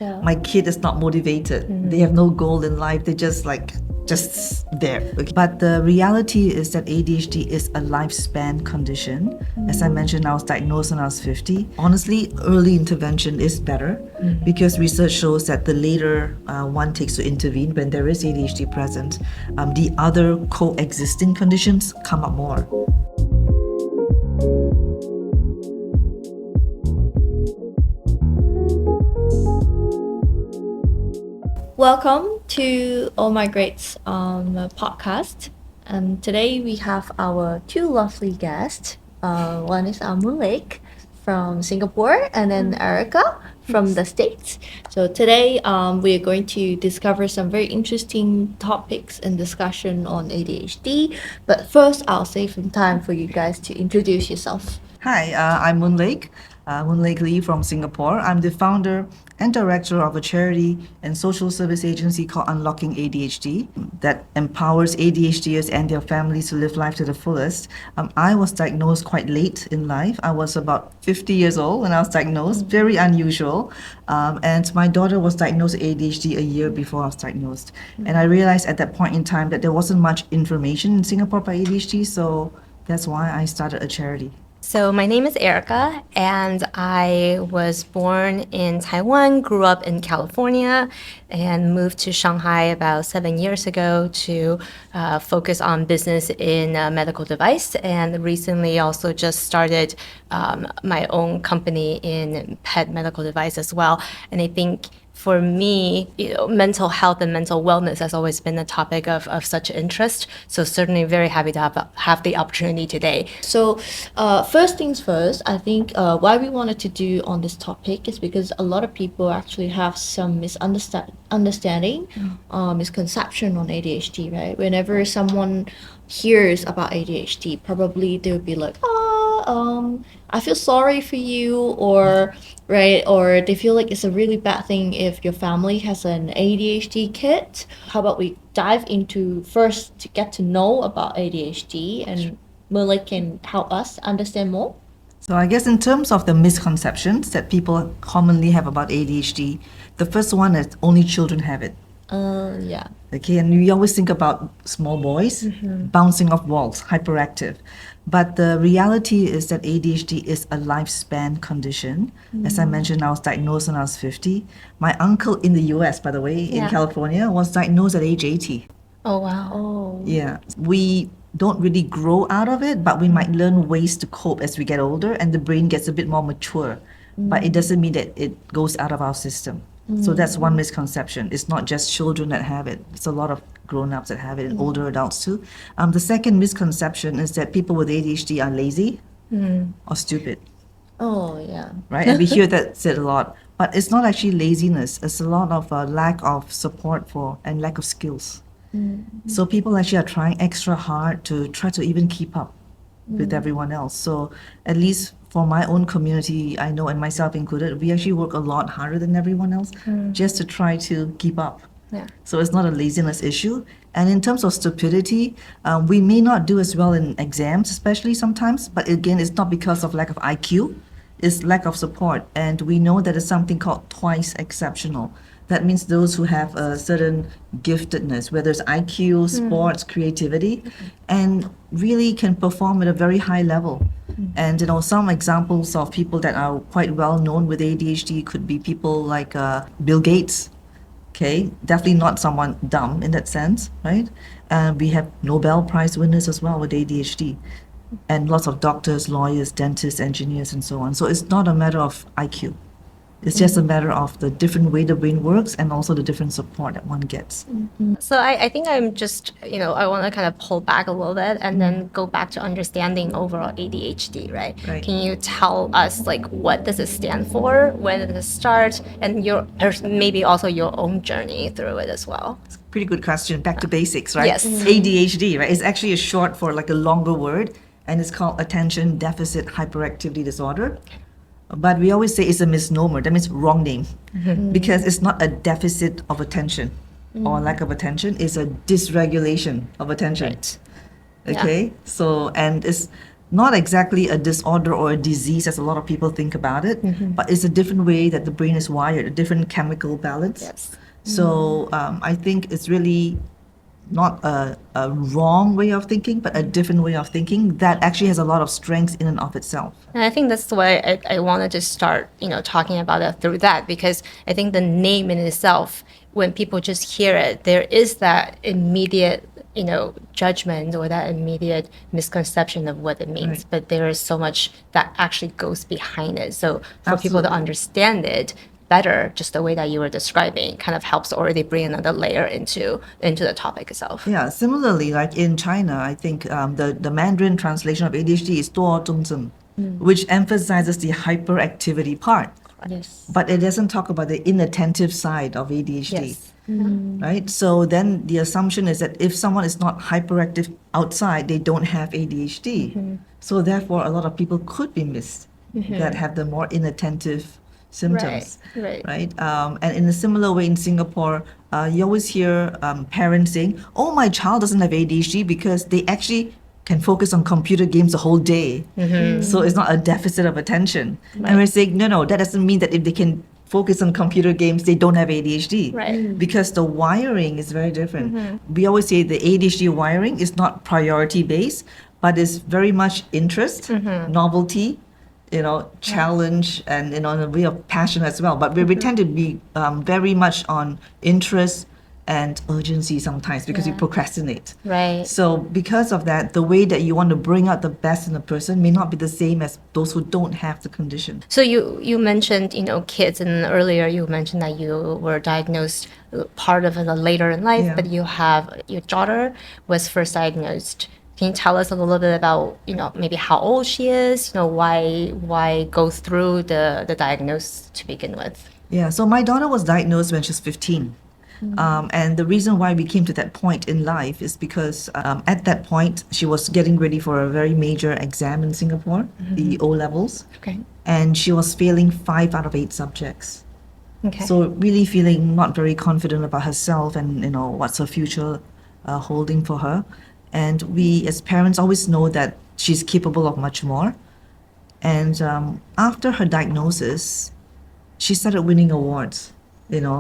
Yeah. My kid is not motivated. They have no goal in life. They're just there. Okay. But the reality is that ADHD is a lifespan condition. As I mentioned, I was diagnosed when I was 50. Honestly, early intervention is better because research shows that the later one takes to intervene when there is ADHD present, the other coexisting conditions come up more. Welcome to All My Greats podcast. And today we have our two lovely guests. One is Moonlake from Singapore, and then Erica from the States. So today we are going to discover some very interesting topics and discussion on ADHD. But first, I'll save some time for you guys to introduce yourself. Hi, I'm Moonlake. Moonlake Lee from Singapore. I'm the founder and director of a charity and social service agency called Unlocking ADHD that empowers ADHDers and their families to live life to the fullest. I was diagnosed quite late in life. I was about 50 years old when I was diagnosed, very unusual. And my daughter was diagnosed with ADHD a year before I was diagnosed. And I realized at that point in time that there wasn't much information in Singapore about ADHD, so that's why I started a charity. So my name is Erica, and I was born in Taiwan, grew up in California, and moved to Shanghai about 7 years ago to focus on business in medical device, and recently also just started my own company in pet medical device as well. And I think for me, mental health and mental wellness has always been a topic of such interest. So certainly very happy to have the opportunity today. So first things first, I think why we wanted to do on this topic is because a lot of people actually have some misconception on ADHD, right? Whenever someone hears about ADHD, probably they would be like, I feel sorry for you, or they feel like it's a really bad thing if your family has an ADHD kid. How about we dive into first to get to know about ADHD, and Moonlake can help us understand more. So I guess in terms of the misconceptions that people commonly have about ADHD, the first one is only children have it. Yeah. Okay, and we always think about small boys bouncing off walls, hyperactive. But the reality is that ADHD is a lifespan condition. As I mentioned, I was diagnosed when I was 50. My uncle in the US, by the way, in California, was diagnosed at age 80. Oh, wow. Oh. Yeah. We don't really grow out of it, but we might learn ways to cope as we get older and the brain gets a bit more mature. But it doesn't mean that it goes out of our system. So that's one misconception. It's not just children that have it. It's a lot of grown-ups that have it and older adults too. The second misconception is that people with ADHD are lazy or stupid, Oh, yeah. right? And we hear that said a lot. But it's not actually laziness. It's a lot of lack of support for and lack of skills. So people actually are trying extra hard to try to even keep up with everyone else. So at least for my own community, I know, and myself included, we actually work a lot harder than everyone else just to try to keep up. Yeah. So it's not a laziness issue. And in terms of stupidity, we may not do as well in exams, especially sometimes, but again, it's not because of lack of IQ, it's lack of support. And we know that it's something called twice exceptional. That means those who have a certain giftedness, whether it's IQ, sports, creativity, and really can perform at a very high level. And some examples of people that are quite well known with ADHD could be people like Bill Gates. Okay, definitely not someone dumb in that sense, right? We have Nobel Prize winners as well with ADHD, and lots of doctors, lawyers, dentists, engineers, and so on. So it's not a matter of IQ. It's just a matter of the different way the brain works and also the different support that one gets. So I think I'm just, I want to kind of pull back a little bit and then go back to understanding overall ADHD, right? Can you tell us, what does it stand for? When did it start? And maybe also your own journey through it as well. Pretty good question. Back to basics, right? Yes. ADHD, right? It's actually a short for a longer word, and it's called Attention Deficit Hyperactivity Disorder. But we always say it's a misnomer. That means wrong name. Because it's not a deficit of attention or lack of attention. It's a dysregulation of attention. Right. Okay? So, and it's not exactly a disorder or a disease as a lot of people think about it, but it's a different way that the brain is wired, a different chemical balance. Yes. So I think it's really not a wrong way of thinking, but a different way of thinking that actually has a lot of strengths in and of itself. And I think that's why I wanted to start, talking about it through that, because I think the name in itself, when people just hear it, there is that immediate, judgment or that immediate misconception of what it means. Right. But there is so much that actually goes behind it. So for people to Absolutely. understand it better, just the way that you were describing, kind of helps already bring another layer into the topic itself. Yeah, similarly, like in China, I think the Mandarin translation of ADHD is 多动症, which emphasizes the hyperactivity part. Yes. But it doesn't talk about the inattentive side of ADHD. Yes. Right? So then the assumption is that if someone is not hyperactive outside, they don't have ADHD. So therefore, a lot of people could be missed that have the more inattentive symptoms. Right. And in a similar way in Singapore, you always hear parents saying, "Oh, my child doesn't have ADHD because they actually can focus on computer games the whole day. So it's not a deficit of attention." And we're saying, no, that doesn't mean that if they can focus on computer games, they don't have ADHD. Right. Because the wiring is very different. We always say the ADHD wiring is not priority based, but is very much interest, novelty, challenge, and in a way of passion as well. But we tend to be very much on interest and urgency sometimes because we procrastinate. Right. So because of that, the way that you want to bring out the best in a person may not be the same as those who don't have the condition. So you mentioned, kids, and earlier you mentioned that you were diagnosed part of it later in life, Yeah. but you have your daughter was first diagnosed. Can you tell us a little bit about, maybe how old she is, why go through the diagnosis to begin with? Yeah, so my daughter was diagnosed when she was 15. And the reason why we came to that point in life is because at that point, she was getting ready for a very major exam in Singapore, the O levels. Okay. And she was failing 5 out of 8 subjects. Okay. So really feeling not very confident about herself and what's her future holding for her. And we as parents always know that she's capable of much more. And after her diagnosis, she started winning awards.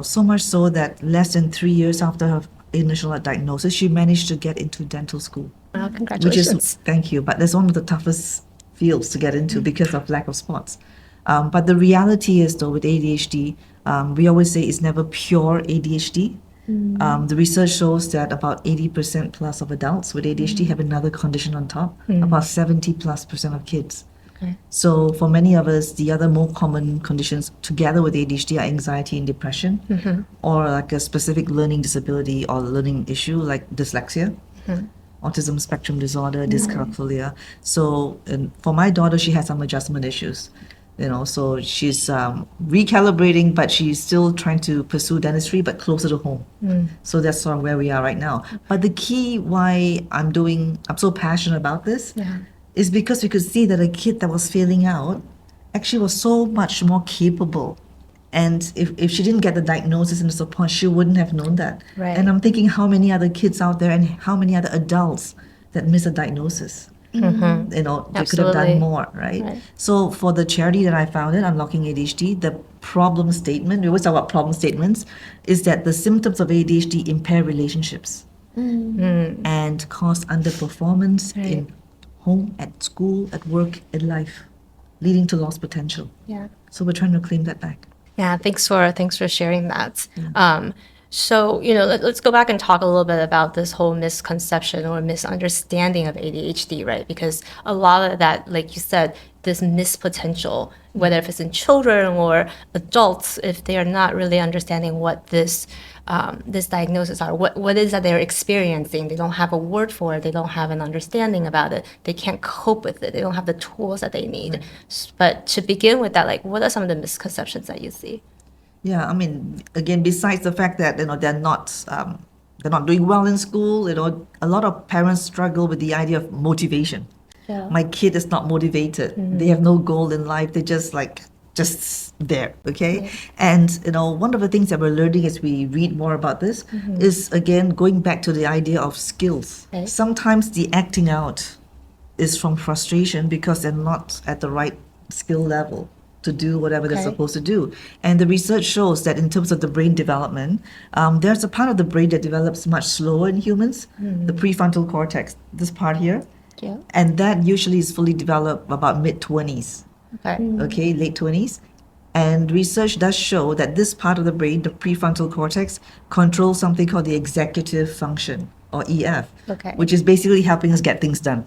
So much so that less than 3 years after her initial diagnosis, she managed to get into dental school. Wow, Which congratulations. is, thank you, but that's one of the toughest fields to get into because of lack of spots. But the reality is, though, with ADHD, we always say it's never pure ADHD. The research shows that about 80% plus of adults with ADHD have another condition on top, about 70+% of kids. Okay. So for many of us, the other more common conditions together with ADHD are anxiety and depression, or like a specific learning disability or learning issue like dyslexia, autism spectrum disorder, dyscalculia. So for my daughter, she has some adjustment issues. So she's recalibrating, but she's still trying to pursue dentistry, but closer to home. So that's sort of where we are right now. But the key why I'm so passionate about this is because we could see that a kid that was failing out actually was so much more capable. And if she didn't get the diagnosis and the support, she wouldn't have known that. Right. And I'm thinking how many other kids out there and how many other adults that miss a diagnosis. They could have Absolutely. done more, right? So for the charity that I founded, Unlocking ADHD, the problem statement, we always talk about problem statements, is that the symptoms of ADHD impair relationships and cause underperformance in home, at school, at work, in life, leading to lost potential. Yeah. So we're trying to claim that back. Yeah, thanks for sharing that. So, let's go back and talk a little bit about this whole misconception or misunderstanding of ADHD, right? Because a lot of that, like you said, this missed potential, whether if it's in children or adults, if they are not really understanding what this diagnosis are, what is that they're experiencing, they don't have a word for it, they don't have an understanding about it, they can't cope with it, they don't have the tools that they need. But to begin with that, what are some of the misconceptions that you see? Yeah, I mean, again, besides the fact that they're not doing well in school, a lot of parents struggle with the idea of motivation. Yeah. My kid is not motivated. They have no goal in life. They're just there, okay? And one of the things that we're learning as we read more about this is again going back to the idea of skills. Okay. Sometimes the acting out is from frustration because they're not at the right skill level to do whatever they're supposed to do. And the research shows that in terms of the brain development, there's a part of the brain that develops much slower in humans, the prefrontal cortex, this part here. Yeah. And that usually is fully developed about mid-20s, okay, late 20s. And research does show that this part of the brain, the prefrontal cortex, controls something called the executive function, or EF, which is basically helping us get things done.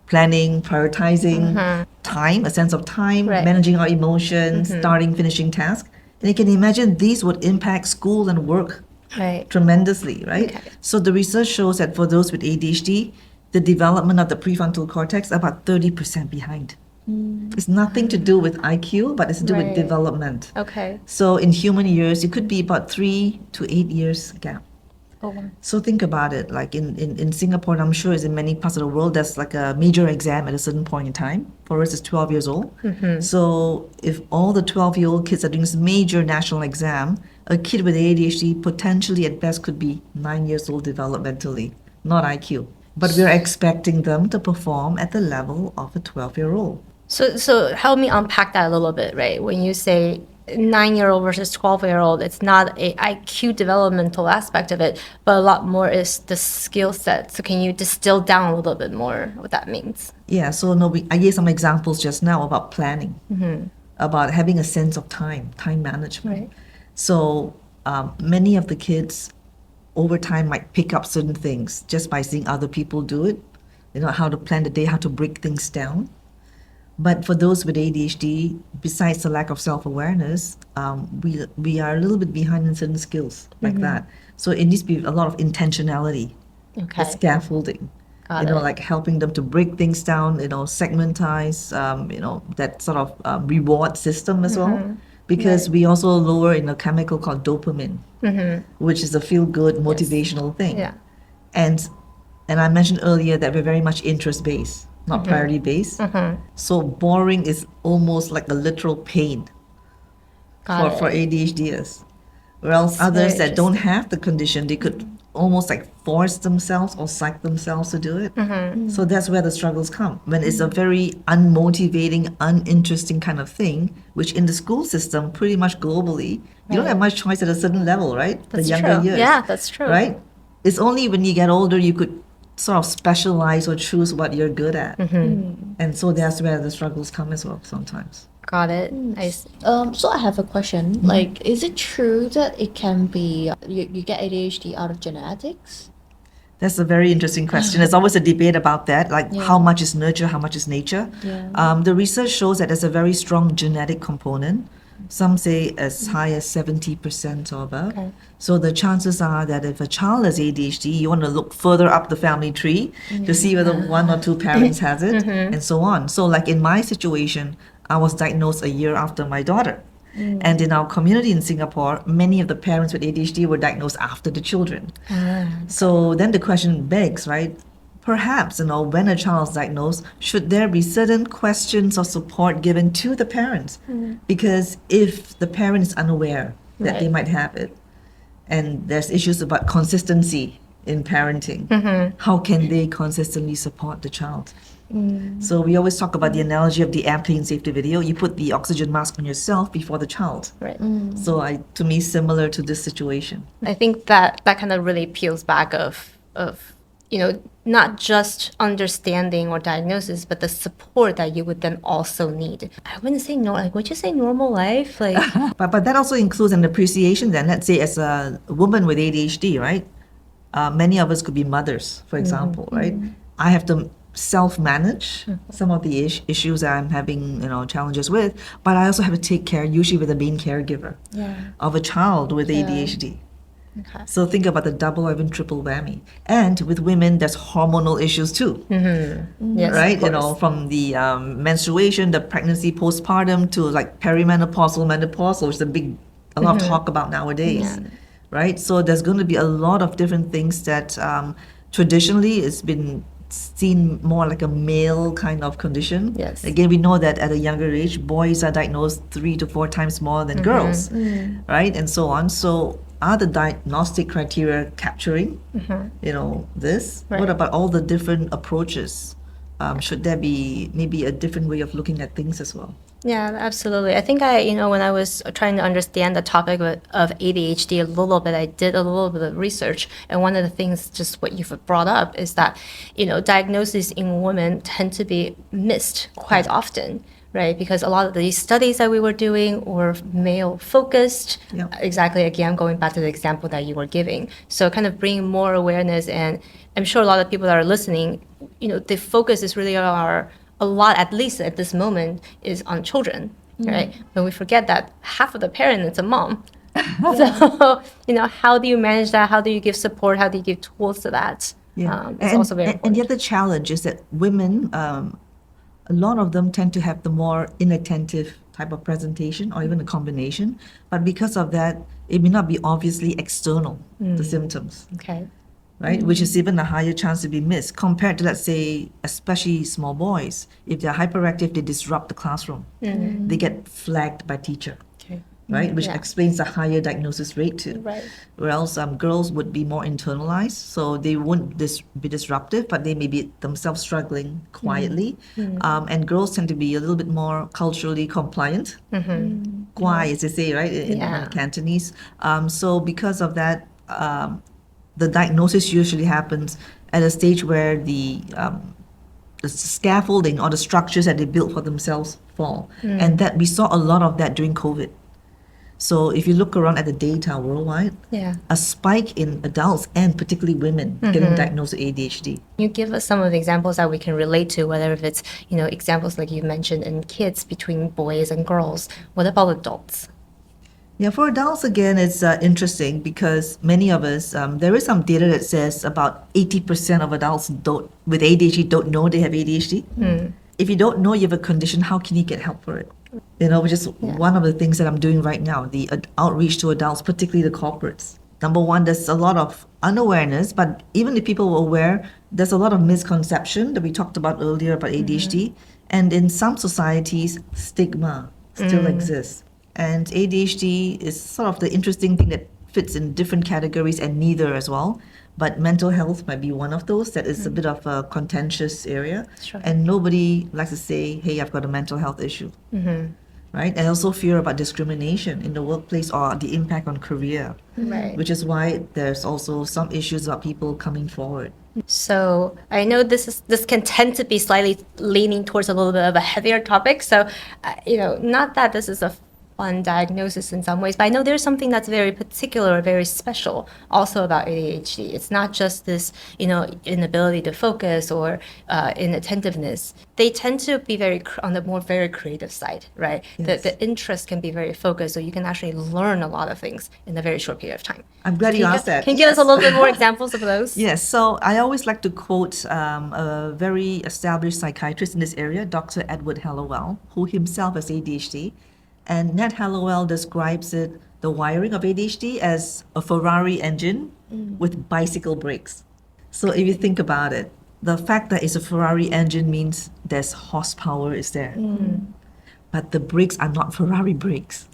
Planning, prioritizing, time, a sense of time, managing our emotions, starting, finishing tasks. And you can imagine these would impact school and work tremendously, right? So the research shows that for those with ADHD, the development of the prefrontal cortex is about 30% behind. It's nothing to do with IQ, but it's to do with development. So in human years, it could be about 3 to 8 years gap. So think about it, like in Singapore, and I'm sure it's in many parts of the world, there's like a major exam at a certain point in time. For us, it's 12 years old. So if all the 12-year-old kids are doing this major national exam, a kid with ADHD potentially at best could be 9 years old developmentally, not IQ. But we're expecting them to perform at the level of a 12-year-old. So help me unpack that a little bit, right? When you say 9-year-old versus 12-year-old, it's not a IQ developmental aspect of it, but a lot more is the skill set. So can you distill down a little bit more what that means? Yeah, so I gave some examples just now about planning, about having a sense of time management. So many of the kids over time might pick up certain things just by seeing other people do it. They know how to plan the day, how to break things down. But for those with ADHD, besides the lack of self-awareness, we are a little bit behind in certain skills like that. So it needs to be a lot of intentionality, the scaffolding, like helping them to break things down, segmentize, that sort of reward system as well. Because we also lower in a chemical called dopamine, which is a feel-good motivational thing. And I mentioned earlier that we're very much interest-based, not priority-based. So boring is almost like a literal pain for ADHDers. Whereas others that don't have the condition, they could almost like force themselves or psych themselves to do it. So that's where the struggles come. When it's a very unmotivating, uninteresting kind of thing, which in the school system, pretty much globally, you don't have much choice at a certain level, right? That's the younger true. years. Yeah, that's true. Right? It's only when you get older you could sort of specialize or choose what you're good at. And so that's where the struggles come as well sometimes. Got it. I see. So I have a question. Like, is it true that it can be you get ADHD out of genetics? That's a very interesting question. There's always a debate about that, like how much is nurture, how much is nature. The research shows that there's a very strong genetic component. Some say as high as 70% or above. So the chances are that if a child has ADHD, you want to look further up the family tree to see whether one or two parents has it, and so on. So like in my situation, I was diagnosed a year after my daughter. And in our community in Singapore, many of the parents with ADHD were diagnosed after the children. So then the question begs, right? Perhaps, when a child is diagnosed, should there be certain questions or support given to the parents? Because if the parent is unaware that they might have it, and there's issues about consistency in parenting, how can they consistently support the child? So we always talk about the analogy of the airplane safety video. You put the oxygen mask on yourself before the child. So to me, similar to this situation. I think that kind of really peels back of not just understanding or diagnosis, but the support that you would then also need. I wouldn't say would you say normal life? But that also includes an appreciation then. Let's say as a woman with ADHD, right? Many of us could be mothers, for example, right? I have to self-manage some of the issues that I'm having, challenges with, but I also have to take care, usually with the main caregiver of a child with ADHD. So think about the double or even triple whammy. And with women, there's hormonal issues too, Yes, right? From the menstruation, the pregnancy, postpartum, to like perimenopausal, menopausal, which is a lot of talk about nowadays, right? So there's going to be a lot of different things that traditionally it's been seen more like a male kind of condition. Again, we know that at a younger age, boys are diagnosed 3 to 4 times more than girls, right? And so on. So are the diagnostic criteria capturing, this? What about all the different approaches should there be maybe a different way of looking at things as well? Yeah, absolutely. I think when I was trying to understand the topic of ADHD a little bit, I did a little bit of research. And one of the things, just what you've brought up, is that, diagnoses in women tend to be missed quite often, right? Because a lot of these studies that we were doing were male focused. Yeah. Exactly. Again, going back to the example that you were giving. So kind of bringing more awareness. And I'm sure a lot of people that are listening, the focus is really a lot, at least at this moment, is on children, right? But we forget that half of the parent is a mom. So, how do you manage that? How do you give support? How do you give tools to that? It's also very important. And yet the challenge is that women, a lot of them tend to have the more inattentive type of presentation or even a combination. But because of that, it may not be obviously external, the symptoms. Okay. Right, which is even a higher chance to be missed compared to, let's say, especially small boys. If they're hyperactive, they disrupt the classroom. They get flagged by teacher, Okay. right? Which Yeah. explains the higher diagnosis rate too. Right. Whereas girls would be more internalized, so they wouldn't be disruptive, but they may be themselves struggling quietly. And girls tend to be a little bit more culturally compliant. Guai, as they say, right, in Yeah. Cantonese. So because of that, the diagnosis usually happens at a stage where the scaffolding or the structures that they built for themselves fall. And that we saw a lot of that during COVID. So if you look around at the data worldwide, Yeah. a spike in adults and particularly women getting diagnosed with ADHD. You give us some of the examples that we can relate to, whether if it's, examples like you mentioned in kids between boys and girls. What about adults? Yeah, for adults, again, it's interesting because many of us, there is some data that says about 80% of adults with ADHD don't know they have ADHD. If you don't know you have a condition, how can you get help for it? Which is one of the things that I'm doing right now, the outreach to adults, particularly the corporates. Number one, there's a lot of unawareness, but even if people were aware, there's a lot of misconception that we talked about earlier about ADHD. And in some societies, stigma still exists. And ADHD is sort of the interesting thing that fits in different categories and neither as well. But mental health might be one of those that is a bit of a contentious area. Sure. And nobody likes to say, hey, I've got a mental health issue. Right? And also fear about discrimination in the workplace or the impact on career. Right. Which is why there's also some issues about people coming forward. So I know this can tend to be slightly leaning towards a little bit of a heavier topic. So, not that this is a fun diagnosis in some ways, but I know there's something that's very particular, very special also about ADHD. It's not just this, inability to focus or inattentiveness. They tend to be on the very creative side, right? Yes. The interest can be very focused, so you can actually learn a lot of things in a very short period of time. I'm glad you asked that. Can you give us a little bit more examples of those? Yes, so I always like to quote a very established psychiatrist in this area, Dr. Edward Hallowell, who himself has ADHD. And Ned Hallowell describes the wiring of ADHD as a Ferrari engine with bicycle brakes. So if you think about it, the fact that it's a Ferrari engine means there's horsepower is there. But the brakes are not Ferrari brakes.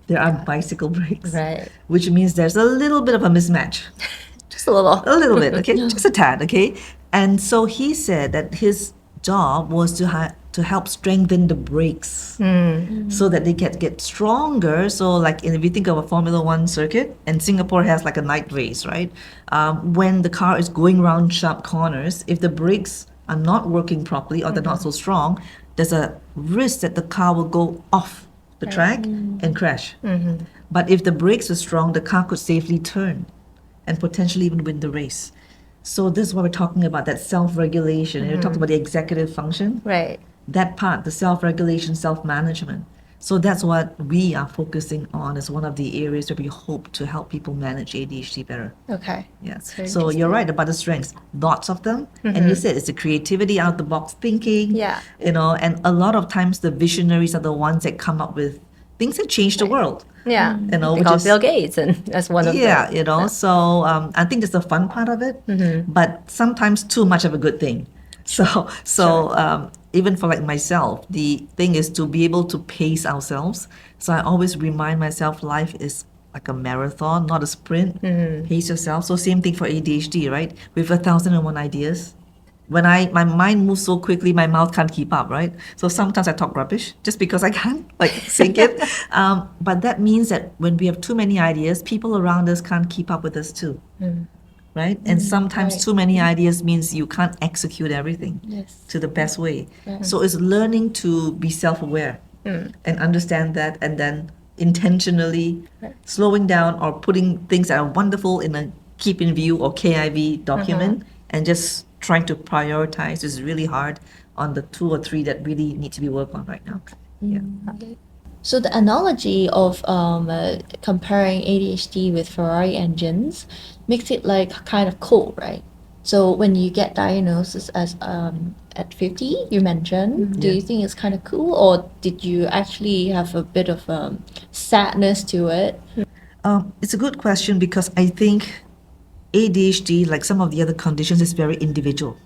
There are bicycle brakes. Right. Which means there's a little bit of a mismatch. Just a little. A little bit, okay? Just a tad, okay? And so he said that his job was to help strengthen the brakes so that they get stronger. So like if you think of a Formula One circuit, and Singapore has like a night race, right? When the car is going around sharp corners, if the brakes are not working properly or they're not so strong, there's a risk that the car will go off the track and crash. But if the brakes are strong, the car could safely turn and potentially even win the race. So this is what we're talking about, that self-regulation. We talked about the executive function. Right. That part, the self-regulation, self-management. So that's what we are focusing on as one of the areas where we hope to help people manage ADHD better. Okay. Yeah. That's very So you're right about the strengths, lots of them. And you said it's the creativity, out the box thinking. Yeah. And a lot of times the visionaries are the ones that come up with things that change the world. Yeah. They They call Bill Gates, and that's one of Yeah, them. so I think that's the fun part of it, but sometimes too much of a good thing. So even for like myself, the thing is to be able to pace ourselves. So I always remind myself life is like a marathon, not a sprint. Pace yourself. So same thing for ADHD, right? With 1,001 ideas, when my mind moves so quickly, my mouth can't keep up, right? So sometimes I talk rubbish just because I can't like sync it. But that means that when we have too many ideas, people around us can't keep up with us too, right? And sometimes right. too many ideas means you can't execute everything Yes. to the best way. So it's learning to be self-aware and understand that, and then intentionally slowing down or putting things that are wonderful in a keep in view or KIV document and just trying to prioritize is really hard on the 2 or 3 that really need to be worked on right now. Yeah. So the analogy of comparing ADHD with Ferrari engines makes it like kind of cool, right? So when you get diagnosed as at 50, you mentioned, do Yeah. you think it's kind of cool, or did you actually have a bit of sadness to it? It's a good question because I think ADHD, like some of the other conditions, is very individual.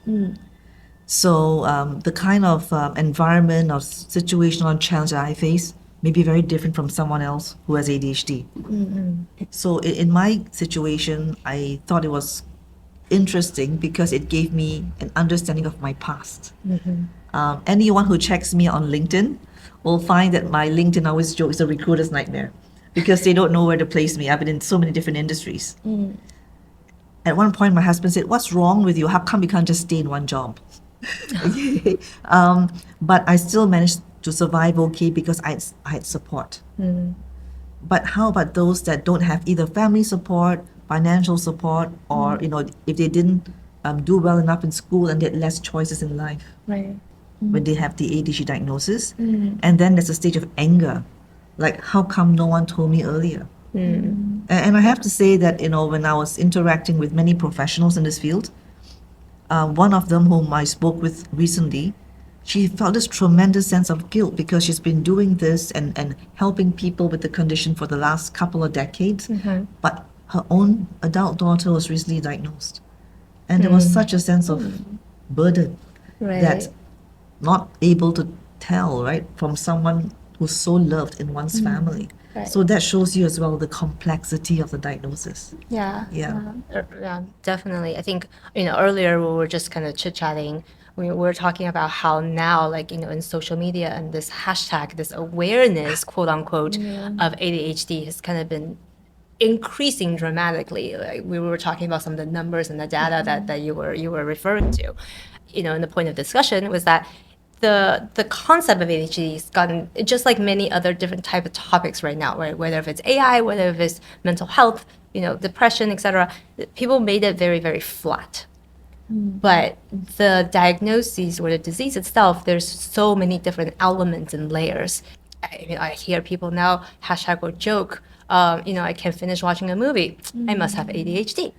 So the kind of environment or situation or challenge that I face may be very different from someone else who has ADHD. So in my situation, I thought it was interesting because it gave me an understanding of my past. Anyone who checks me on LinkedIn will find that my LinkedIn, I always joke, is a recruiter's nightmare because they don't know where to place me. I've been in so many different industries. At one point, my husband said, "What's wrong with you? How come you can't just stay in one job?" Okay. But I still managed to survive okay because I had support. But how about those that don't have either family support, financial support, or if they didn't do well enough in school and they had less choices in life Right. when they have the ADHD diagnosis? And then there's a stage of anger, like how come no one told me earlier? And I have to say that when I was interacting with many professionals in this field, one of them whom I spoke with recently, she felt this tremendous sense of guilt because she's been doing this and helping people with the condition for the last couple of decades. But her own adult daughter was recently diagnosed. And there was such a sense of burden that not able to tell, right, from someone who's so loved in one's family. Right. So that shows you as well the complexity of the diagnosis. Yeah. Yeah. Yeah, definitely. I think, earlier we were just kind of chit-chatting. We were talking about how now, like, in social media and this hashtag, this awareness, quote unquote, of ADHD has kind of been increasing dramatically. Like we were talking about some of the numbers and the data that you were referring to. And the point of discussion was that the concept of ADHD has gotten, just like many other different type of topics right now, right? Whether if it's AI, whether if it's mental health, depression, etc. People made it very, very flat. But the diagnosis or the disease itself, there's so many different elements and layers. I hear people now hashtag or joke, I can't finish watching a movie. I must have ADHD.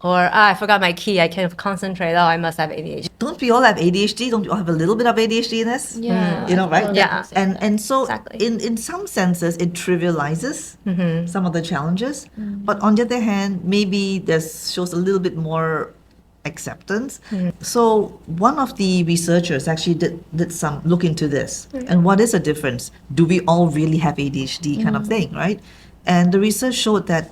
Or I forgot my key. I can't concentrate. Oh, I must have ADHD. Don't we all have ADHD? Don't we all have a little bit of ADHD in us? Yeah. Right? Yeah. And so Exactly. in some senses it trivializes some of the challenges. But on the other hand, maybe this shows a little bit more acceptance. So one of the researchers actually did some look into this. And what is the difference? Do we all really have ADHD kind of thing, right? And the research showed that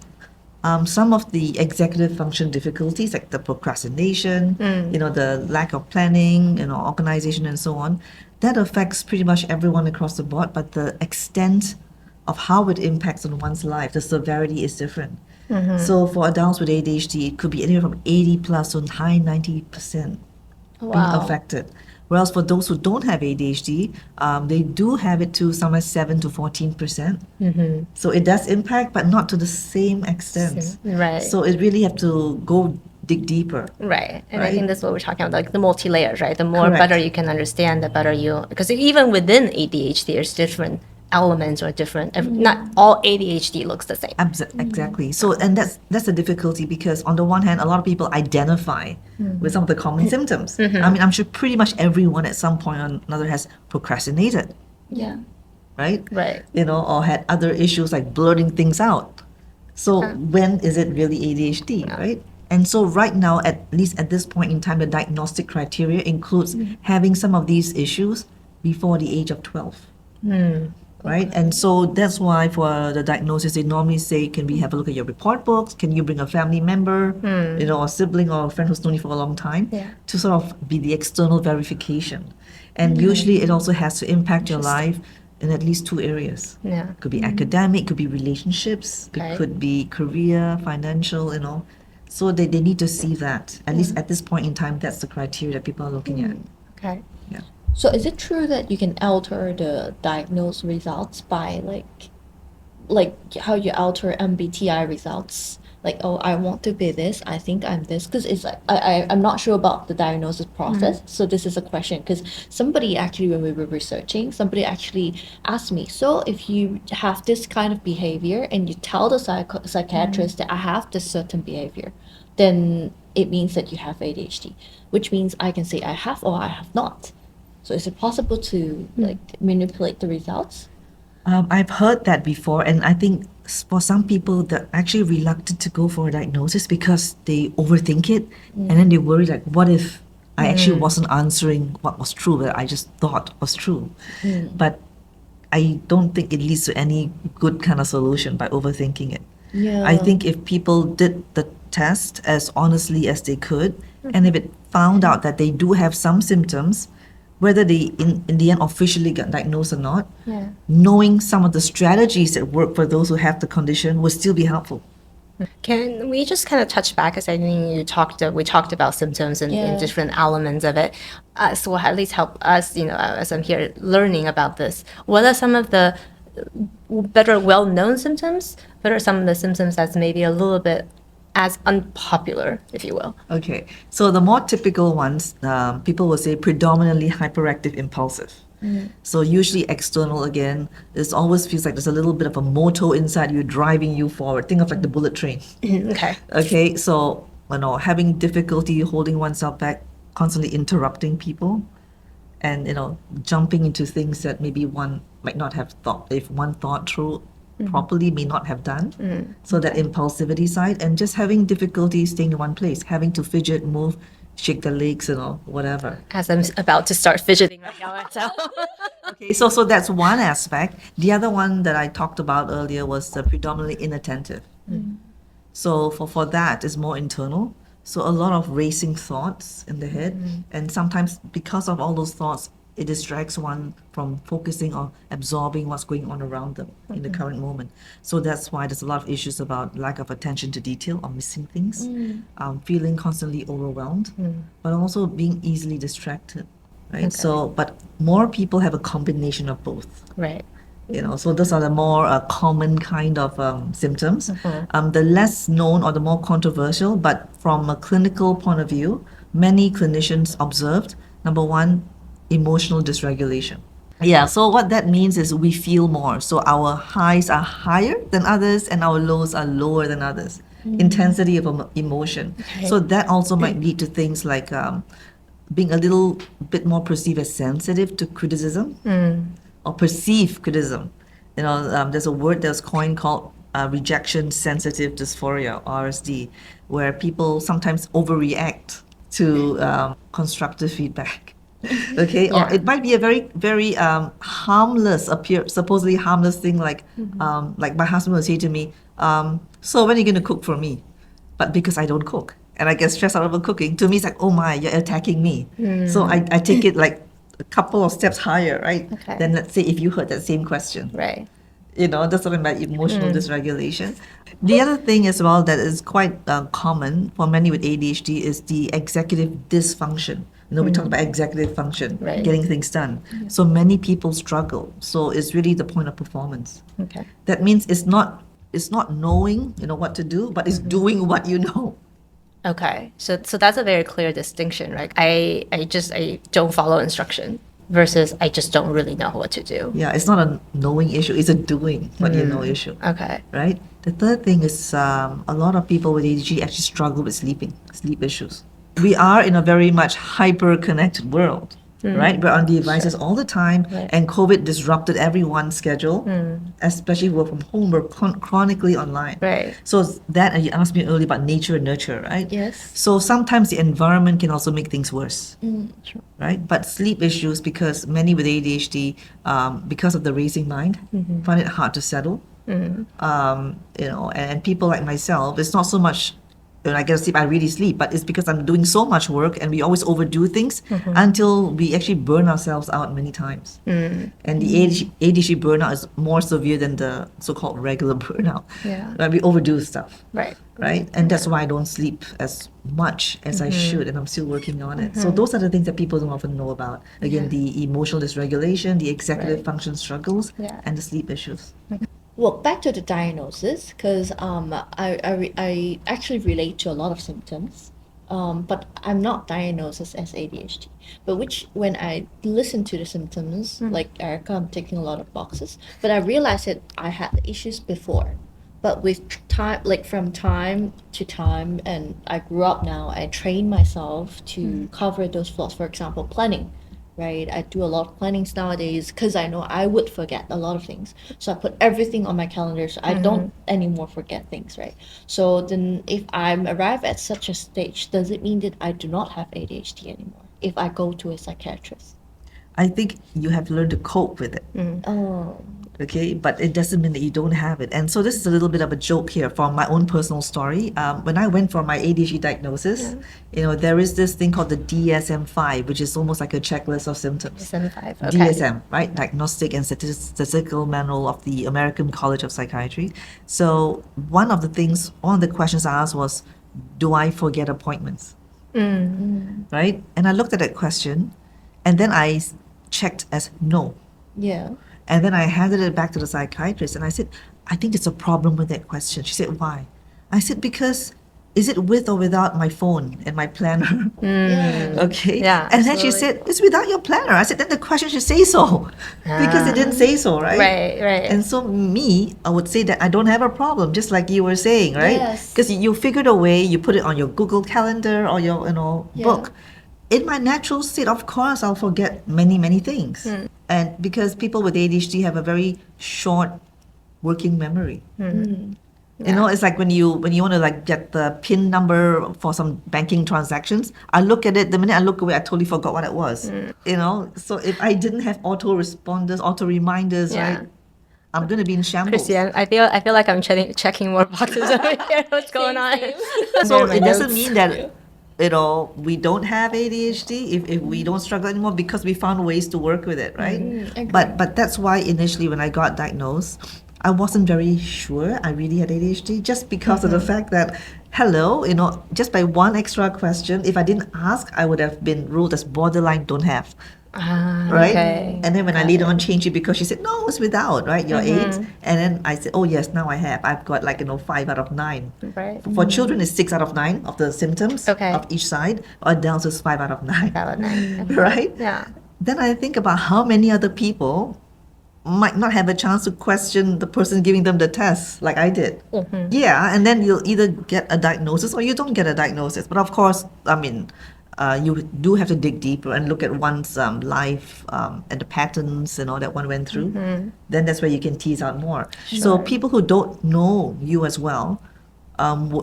some of the executive function difficulties, like the procrastination, the lack of planning, organization and so on, that affects pretty much everyone across the board, but the extent of how it impacts on one's life, the severity is different. So for adults with ADHD, it could be anywhere from 80 plus to high 90% being affected. Whereas for those who don't have ADHD, they do have it to somewhere 7 to 14%. So it does impact, but not to the same extent. Right. So it really have to go dig deeper. Right. And I Right. think that's what we're talking about, like the multi-layers, right? The more Correct. better you can understand, the better because even within ADHD, there's different elements or different, not all ADHD looks the same. Exactly. So, and that's the difficulty because on the one hand, a lot of people identify with some of the common symptoms. I mean, I'm sure pretty much everyone at some point or another has procrastinated, Yeah. right? Right. Or had other issues like blurting things out. So when is it really ADHD, right? And so right now, at least at this point in time, the diagnostic criteria includes having some of these issues before the age of 12. right? And so that's why for the diagnosis, they normally say, can we have a look at your report books? Can you bring a family member, a sibling or a friend who's known you for a long time Yeah. to sort of be the external verification? And usually it also has to impact your life in at least two areas. Yeah. Could be academic, could be relationships, Okay. it could be career, financial, So they need to see that. At least at this point in time, that's the criteria that people are looking at. Okay. Yeah. So is it true that you can alter the diagnosed results by like how you alter MBTI results? Like, oh, I want to be this, I think I'm this. Because it's like, I'm not sure about the diagnosis process. So this is a question. Because somebody actually, when we were researching, somebody actually asked me, so if you have this kind of behavior and you tell the psychiatrist that I have this certain behavior, then it means that you have ADHD, which means I can say I have or I have not. So is it possible to like manipulate the results? I've heard that before, and I think for some people, they're actually reluctant to go for a diagnosis because they overthink it, and then they worry like, what if I actually wasn't answering what was true, that I just thought was true? But I don't think it leads to any good kind of solution by overthinking it. Yeah. I think if people did the test as honestly as they could, and if it found out that they do have some symptoms, whether they in the end officially got diagnosed or not, knowing some of the strategies that work for those who have the condition would still be helpful. Can we just kind of touch back, because I think we talked about symptoms and different elements of it. So at least help us, as I'm here learning about this, what are some of the better well-known symptoms? What are some of the symptoms that's maybe a little bit as unpopular, if you will? Okay, so the more typical ones, people will say predominantly hyperactive impulsive. So usually external again, it always feels like there's a little bit of a motor inside you driving you forward. Think of like the bullet train. Okay. Okay, so having difficulty holding oneself back, constantly interrupting people, and jumping into things that maybe one might not have thought, if one thought through properly, may not have done. So that impulsivity side, and just having difficulty staying in one place, having to fidget, move, shake the legs, whatever. As I'm about to start fidgeting right now myself. Okay, so that's one aspect. The other one that I talked about earlier was the predominantly inattentive. So for that is more internal. So a lot of racing thoughts in the head, and sometimes because of all those thoughts, it distracts one from focusing or absorbing what's going on around them in the current moment. So that's why there's a lot of issues about lack of attention to detail or missing things, feeling constantly overwhelmed, but also being easily distracted, right? Okay. So, but more people have a combination of both. Right. So those are the more common kind of symptoms. The less known or the more controversial, but from a clinical point of view, many clinicians observed, number one, emotional dysregulation. Yeah, so what that means is we feel more. So our highs are higher than others and our lows are lower than others. Intensity of emotion. Okay. So that also might lead to things like being a little bit more perceived as sensitive to criticism or perceived criticism. There's a word that's coined called rejection sensitive dysphoria, RSD, where people sometimes overreact to constructive feedback. Okay, or it might be a very, very supposedly harmless thing, like my husband will say to me, so when are you going to cook for me? But because I don't cook and I get stressed out over cooking, to me it's like, oh my, you're attacking me. So I take it like a couple of steps higher, right? Okay. Then let's say if you heard that same question. Right. That's something about emotional dysregulation. The other thing as well that is quite common for many with ADHD is the executive dysfunction. We talked about executive function, Right. getting things done. So many people struggle. So it's really the point of performance. Okay. That means it's not knowing, what to do, but it's doing what you know. Okay. So that's a very clear distinction, right? I don't follow instruction versus I just don't really know what to do. Yeah, it's not a knowing issue, it's a doing what you know issue. Okay. Right? The third thing is a lot of people with ADHD actually struggle with sleep issues. We are in a very much hyper-connected world. right? We're on devices all the time, Right. and COVID disrupted everyone's schedule, especially who work from home. We're chronically online. Right. So that, you asked me earlier about nature and nurture, right? Yes. So sometimes the environment can also make things worse. Sure. Right, but sleep issues, because many with ADHD, because of the racing mind, find it hard to settle. And people like myself, it's not so much when I get to sleep, I really sleep, but it's because I'm doing so much work and we always overdo things until we actually burn ourselves out many times. And the ADHD burnout is more severe than the so-called regular burnout. Yeah. Right? We overdo stuff. Right. Right? And that's why I don't sleep as much as I should, and I'm still working on it. So those are the things that people don't often know about. Again, the emotional dysregulation, the executive function struggles, Yeah. and the sleep issues. Well, back to the diagnosis, because I actually relate to a lot of symptoms, but I'm not diagnosed as ADHD. But when I listen to the symptoms, like Erica, I'm ticking a lot of boxes. But I realized that I had issues before. But with time, like from time to time, and I grew up now, I train myself to cover those flaws. For example, planning. Right, I do a lot of plannings nowadays because I know I would forget a lot of things. So I put everything on my calendar so I don't anymore forget things, right? So then if I'm arrived at such a stage, does it mean that I do not have ADHD anymore if I go to a psychiatrist? I think you have learned to cope with it. Oh, Okay, but it doesn't mean that you don't have it. And so this is a little bit of a joke here from my own personal story. When I went for my ADHD diagnosis, there is this thing called the DSM-5, which is almost like a checklist of symptoms. 75. Okay. DSM, right? Diagnostic and Statistical Manual of the American College of Psychiatry. So one of the questions I asked was, do I forget appointments? Right? And I looked at that question, and then I checked as no. yeah. And then I handed it back to the psychiatrist and I said, I think there's a problem with that question. She said, why? I said, because is it with or without my phone and my planner? Yeah. Okay. Yeah, And then she absolutely. said, it's without your planner. I said, then the question should say so. Because it didn't say so, right? Right. And so I would say that I don't have a problem, just like you were saying, right? Yes. Because you figured a way, you put it on your Google Calendar or your Yeah. book. In my natural state, of course, I'll forget many, many things. And because people with ADHD have a very short working memory. It's like when you want to like get the PIN number for some banking transactions, I look at it, the minute I look away, I totally forgot what it was. So if I didn't have auto responders, auto reminders, Yeah. right, I'm going to be in shambles. Christian, I feel like I'm checking more boxes over here. What's going on? So My it doesn't notes. mean that we don't have ADHD if we don't struggle anymore, because we found ways to work with it, right? agree. But that's why initially when I got diagnosed, I wasn't very sure I really had ADHD, just because of the fact that just by one extra question, if I didn't ask, I would have been ruled as borderline don't have. Right? Okay. And then when I later on changed it, because she said, no, it's without, right? Your age. And then I said, oh yes, now I have. I've got 5 out of 9. Right. For children, it's 6 out of 9 of the symptoms Okay. of each side. Or adults, it's 5 out of 9. Valid nine. Right? Yeah. Then I think about how many other people might not have a chance to question the person giving them the test like I did. Yeah, and then you'll either get a diagnosis or you don't get a diagnosis. But of course, you do have to dig deeper and look at one's life and the patterns that one went through. Then that's where you can tease out more. So people who don't know you as well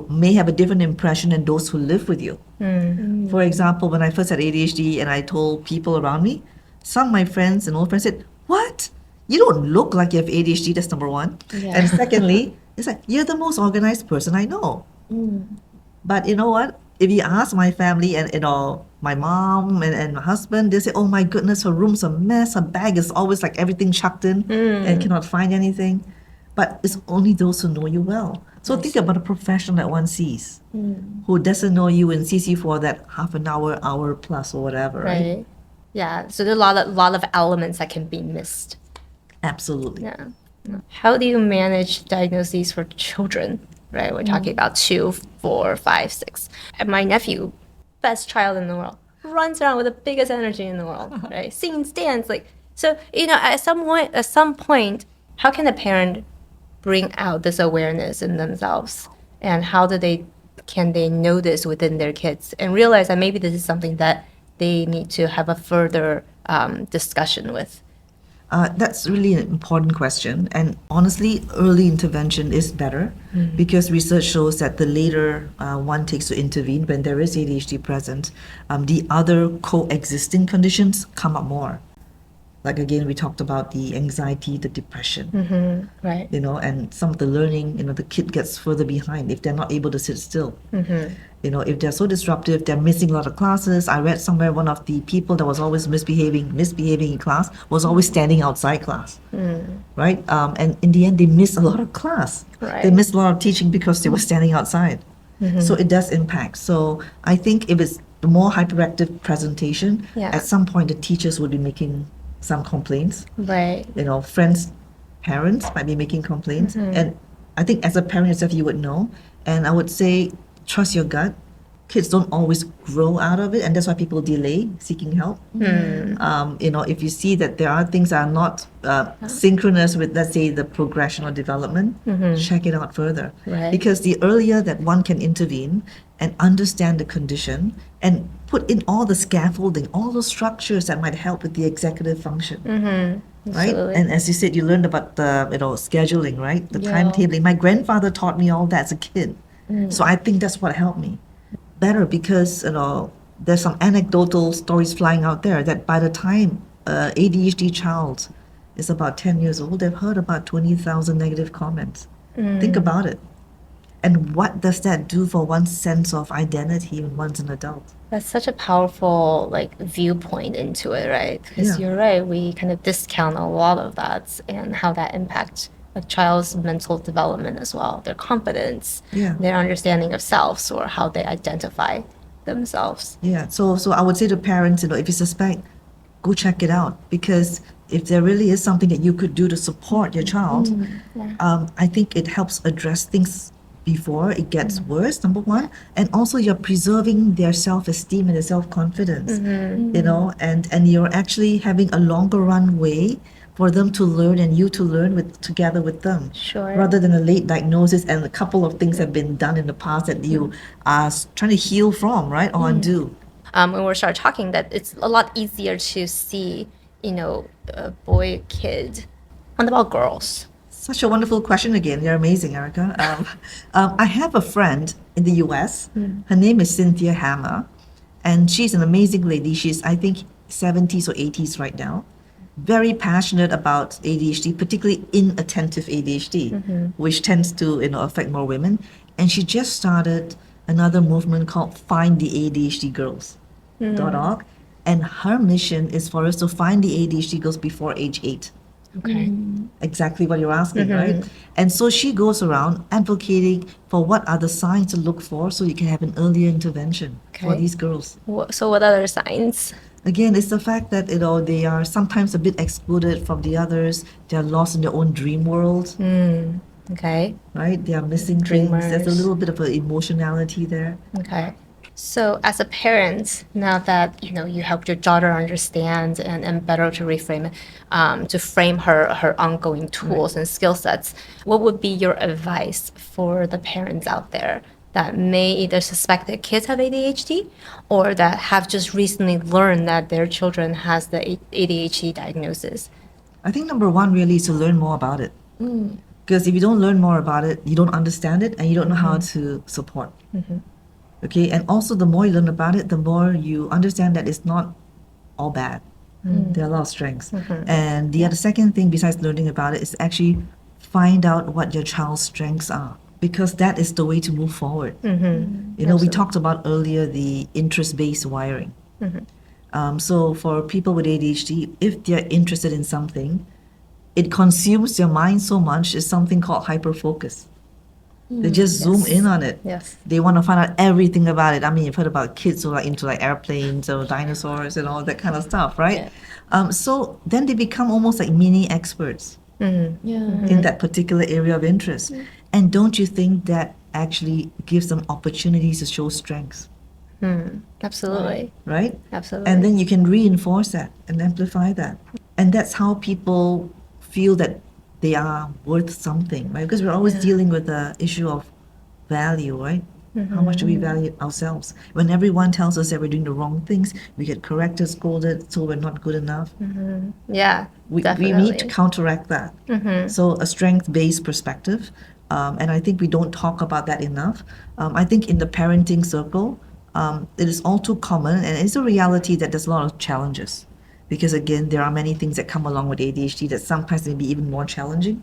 may have a different impression than those who live with you. For example, when I first had ADHD and I told people around me, some of my friends and old friends said, what? You don't look like you have ADHD, that's number one. Yeah. And secondly, it's like, you're the most organized person I know. But you know what? If you ask my family and my mom and my husband, they say, oh my goodness, her room's a mess, her bag is always like everything chucked in and cannot find anything. But it's only those who know you well. So think about a professional that one sees who doesn't know you and sees you for that half an hour plus or whatever, right? Right. Yeah. So there's a lot of elements that can be missed. Absolutely. Yeah. How do you manage diagnoses for children? Right. We're talking about 2, 4, 5, 6. And my nephew, best child in the world, runs around with the biggest energy in the world. Right. Sings, dance, so. At some point, how can a parent bring out this awareness in themselves, and how can they notice within their kids and realize that maybe this is something that they need to have a further discussion with? That's really an important question. And honestly, early intervention is better because research shows that the later one takes to intervene when there is ADHD present, the other coexisting conditions come up more. Like again, we talked about the anxiety, the depression, Right. And some of the learning, the kid gets further behind if they're not able to sit still. If they're so disruptive, they're missing a lot of classes. I read somewhere one of the people that was always misbehaving in class was always standing outside class, right? And in the end, they miss a lot of class. Right. They miss a lot of teaching because they were standing outside. So it does impact. So I think if it's the more hyperactive presentation, Yeah. at some point the teachers would be making some complaints. Right. Friends, parents might be making complaints. And I think as a parent yourself, you would know. And I would say, trust your gut. Kids don't always grow out of it. And that's why people delay seeking help. If you see that there are things that are not synchronous with, let's say, the progression or development, check it out further. Right. Because the earlier that one can intervene and understand the condition and put in all the scaffolding, all the structures that might help with the executive function. Right? Absolutely. And as you said, you learned about the scheduling, right? The Yeah. timetabling. My grandfather taught me all that as a kid. So I think that's what helped me better because there's some anecdotal stories flying out there that by the time ADHD child is about 10 years old, they've heard about 20,000 negative comments. Think about it. And what does that do for one's sense of identity when one's an adult? That's such a powerful viewpoint into it, right? Because Yeah. you're right, we kind of discount a lot of that and how that impacts a child's mental development as well, their confidence, Yeah. their understanding of selves, or how they identify themselves. Yeah, so I would say to parents, if you suspect, go check it out because if there really is something that you could do to support your child, I think it helps address things before it gets worse, number one, and also you're preserving their self-esteem and their self-confidence, and you're actually having a longer run way for them to learn and you to learn together with them. Sure. Rather than a late diagnosis and a couple of things have been done in the past that you are trying to heal from, right, or undo. When we start talking, that it's a lot easier to see, a boy, kid. What about girls? Such a wonderful question again. You're amazing, Erica. I have a friend in the US. Her name is Cynthia Hammer, and she's an amazing lady. She's, I think, 70s or 80s right now. Very passionate about ADHD, particularly inattentive ADHD, which tends to affect more women. And she just started another movement called Find the ADHD Girls.org. And her mission is for us to find the ADHD girls before age 8. Okay. Exactly what you're asking, right? And so she goes around advocating for what are the signs to look for so you can have an earlier intervention for Okay. these girls. So what other signs? Again, it's the fact that they are sometimes a bit excluded from the others. They're lost in their own dream world, Okay. right? They are missing things. There's a Dreamers. little bit of an emotionality there. Okay. So as a parent, now that you helped your daughter understand and better to reframe it, to frame her ongoing tools and skill sets, what would be your advice for the parents out there that may either suspect their kids have ADHD or that have just recently learned that their children has the ADHD diagnosis? I think number one really is to learn more about it. Because if you don't learn more about it, you don't understand it and you don't know how to support. Okay, and also the more you learn about it, the more you understand that it's not all bad. There are a lot of strengths. And the other second thing besides learning about it is actually find out what your child's strengths are because that is the way to move forward. We talked about earlier the interest-based wiring. So for people with ADHD, if they're interested in something, it consumes their mind so much, it's something called hyperfocus. They just zoom in on it. Yes. They want to find out everything about it. I mean, you've heard about kids who are into airplanes or dinosaurs and all that kind of stuff, right? So then they become almost like mini experts in that particular area of interest. And don't you think that actually gives them opportunities to show strengths, Absolutely. right? Absolutely. And then you can reinforce that and amplify that. And that's how people feel that they are worth something, right? Because we're always dealing with the issue of value, right? How much do we value ourselves? When everyone tells us that we're doing the wrong things, we get corrected, scolded, so we're not good enough. Yeah, We definitely. need to counteract that. So a strength-based perspective, and I think we don't talk about that enough. I think in the parenting circle, it is all too common, and it's a reality that there's a lot of challenges. Because again, there are many things that come along with ADHD that sometimes may be even more challenging.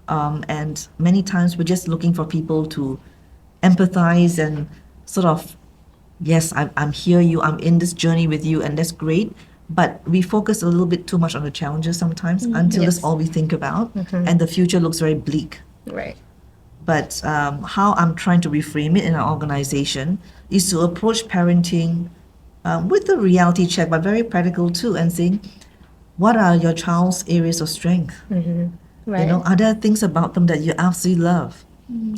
And many times we're just looking for people to empathize and sort of, yes, I'm here, I'm in this journey with you, and that's great. But we focus a little bit too much on the challenges sometimes until that's Yes. all we think about, and the future looks very bleak. Right. But how I'm trying to reframe it in our organization is to approach parenting with a reality check, but very practical too, and saying, what are your child's areas of strength? Right. You know, are there things about them that you absolutely love?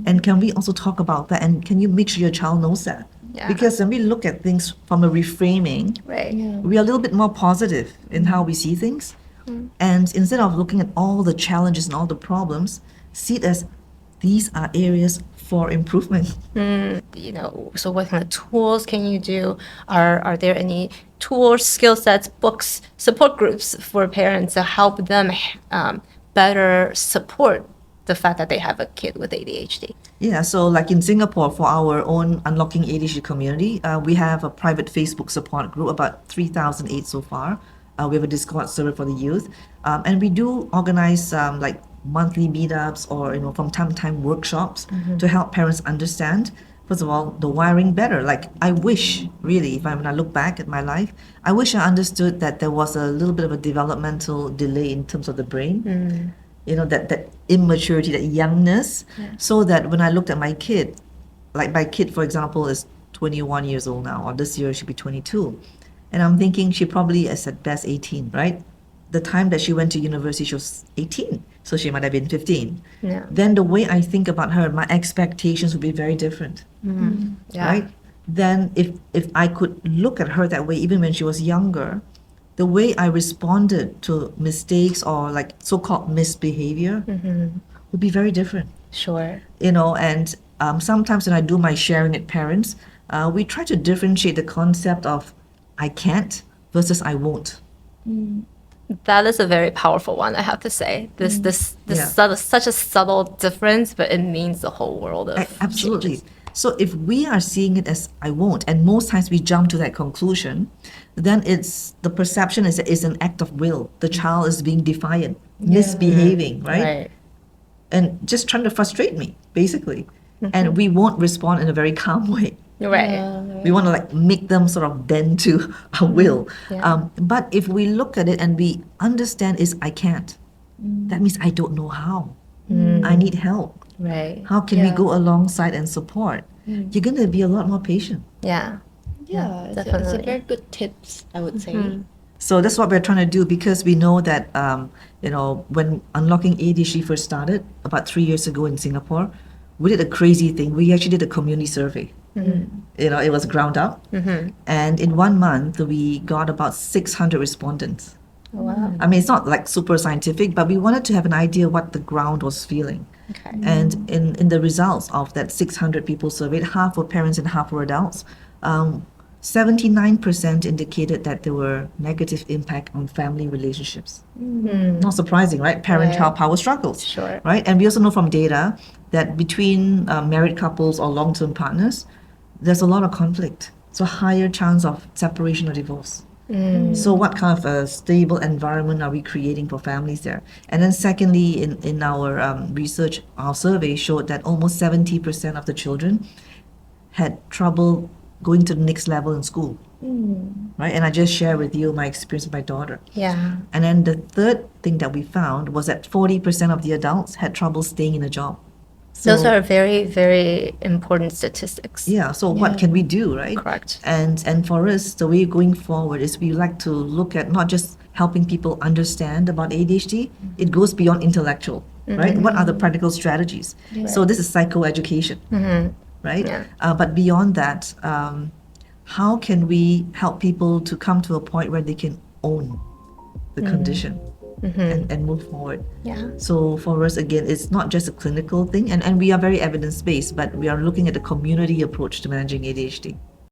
And can we also talk about that? And can you make sure your child knows that? Yeah. Because when we look at things from a reframing, Right. we are a little bit more positive in how we see things. And instead of looking at all the challenges and all the problems, see it as these are areas for improvement. You know, so what kind of tools can you do? Are there any tools, skill sets, books, support groups for parents to help them better support the fact that they have a kid with ADHD? Yeah, so like in Singapore, for our own Unlocking ADHD community, we have a private Facebook support group, about 3,008 so far. We have a Discord server for the youth. And we do organize like monthly meetups or, you know, from time to time workshops to help parents understand, first of all, the wiring better. Like I wish, really, when I look back at my life, I wish I understood that there was a little bit of a developmental delay in terms of the brain. You know, that immaturity, that youngness, so that when I looked at my kid, like my kid, for example, is 21 years old now, or this year she'll be 22. And I'm thinking she probably is at best 18, right? The time that she went to university, she was 18. So she might have been 15. Yeah. Then the way I think about her, my expectations would be very different, Yeah. right? Then if I could look at her that way, even when she was younger, the way I responded to mistakes or like so-called misbehavior would be very different. Sure. You know, and sometimes when I do my sharing at parents, we try to differentiate the concept of I can't versus I won't. That is a very powerful one, I have to say. This Yeah. such a subtle difference, but it means the whole world of Absolutely. changes. So if we are seeing it as I won't, and most times we jump to that conclusion, then it's the perception is that it's an act of will. The child is being defiant, misbehaving, right? And just trying to frustrate me, basically. And we won't respond in a very calm way. Right. We want to like make them sort of bend to our will. Yeah. But if we look at it and we understand is I can't, that means I don't know how. I need help. Right. How can we go alongside and support? You're going to be a lot more patient. Yeah. Yeah, it's a definitely. very good tips, I would say. So that's what we're trying to do because we know that, you know, when Unlocking ADHD first started about 3 years ago in Singapore, we did a crazy thing. We actually did a community survey. You know, it was ground up. And in 1 month, we got about 600 respondents. Wow. I mean, it's not like super scientific, but we wanted to have an idea what the ground was feeling. Okay. And in the results of that 600 people surveyed, half were parents and half were adults. 79% indicated that there were negative impact on family relationships. Not surprising, right? Parent-child power struggles. Sure. Right? And we also know from data that between married couples or long-term partners, there's a lot of conflict. So higher chance of separation or divorce. So what kind of a stable environment are we creating for families there? And then secondly, in our research, our survey showed that almost 70% of the children had trouble going to the next level in school. Right? And I just share with you my experience with my daughter. Yeah. And then the third thing that we found was that 40% of the adults had trouble staying in a job. Those are very, very important statistics. Yeah, so what can we do, right? Correct. And for us, the way going forward is we like to look at not just helping people understand about ADHD, it goes beyond intellectual, right? What are the practical strategies? So this is psychoeducation, right? Yeah. But beyond that, how can we help people to come to a point where they can own the condition? and move forward. Yeah. So for us, again, it's not just a clinical thing, and we are very evidence-based, but we are looking at the community approach to managing ADHD.